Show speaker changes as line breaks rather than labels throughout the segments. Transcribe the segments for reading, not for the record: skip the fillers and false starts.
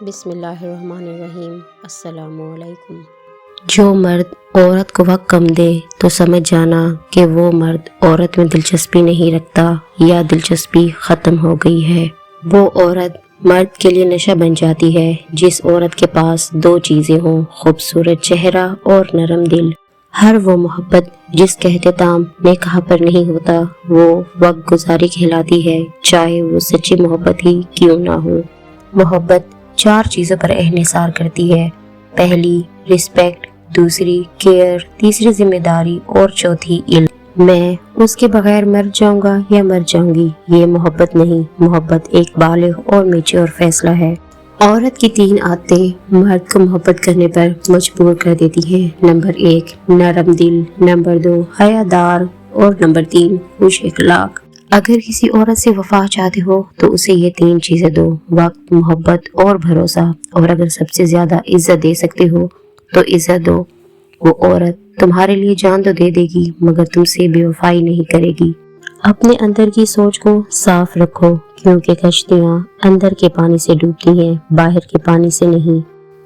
بسم اللہ الرحمن الرحیم۔ السلام علیکم۔ جو مرد عورت کو وقت کم دے تو سمجھ جانا کہ وہ مرد عورت میں دلچسپی نہیں رکھتا یا دلچسپی ختم ہو گئی ہے۔ وہ عورت مرد کے لیے نشہ بن جاتی ہے جس عورت کے پاس دو چیزیں ہوں، خوبصورت چہرہ اور نرم دل۔ ہر وہ محبت جس کا اختتام نکاح پر نہیں ہوتا وہ وقت گزاری کہلاتی ہے، چاہے وہ سچی محبت ہی کیوں نہ ہو۔ محبت چار چیزوں پر انحصار کرتی ہے۔ پہلی رسپیکٹ، دوسری کیئر، تیسری ذمہ داری اور چوتھی علم۔ میں اس کے بغیر مر جاؤں گا یا مر جاؤں گی، یہ محبت نہیں۔ محبت ایک بالغ اور میچور فیصلہ ہے۔ عورت کی تین عادتیں مرد کو محبت کرنے پر مجبور کر دیتی ہیں۔ نمبر 1 نرم دل، نمبر 2 حیادار اور نمبر 3 خوش اخلاق۔ اگر کسی عورت سے وفا چاہتے ہو تو اسے یہ تین چیزیں دو، وقت، محبت اور بھروسہ۔ اور اگر سب سے زیادہ عزت دے سکتے ہو تو عزت دو۔ وہ عورت تمہارے لیے جان تو دے دے گی مگر تم سے بے وفائی نہیں کرے گی۔ اپنے اندر کی سوچ کو صاف رکھو کیونکہ کشتیاں اندر کے پانی سے ڈوبتی ہیں، باہر کے پانی سے نہیں۔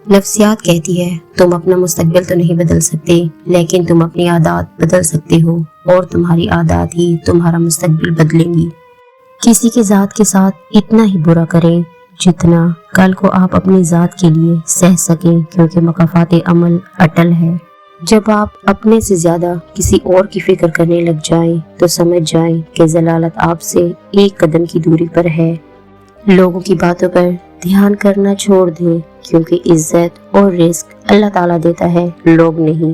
نفسیات کہتی ہے تم اپنا مستقبل تو نہیں بدل سکتے لیکن تم اپنی عادات بدل سکتے ہو، اور تمہاری عادات ہی تمہارا مستقبل بدلیں گی۔ کسی کی ذات کے ساتھ اتنا ہی برا کریں جتنا کل کو آپ اپنی ذات کے لیے سہ سکیں، کیونکہ مکافات عمل اٹل ہے۔ جب آپ اپنے سے زیادہ کسی اور کی فکر کرنے لگ جائیں تو سمجھ جائیں کہ ضلالت آپ سے ایک قدم کی دوری پر ہے۔ لوگوں کی باتوں پر دھیان کرنا چھوڑ دیں کیونکہ عزت اور رزق اللہ تعالیٰ دیتا ہے، لوگ نہیں۔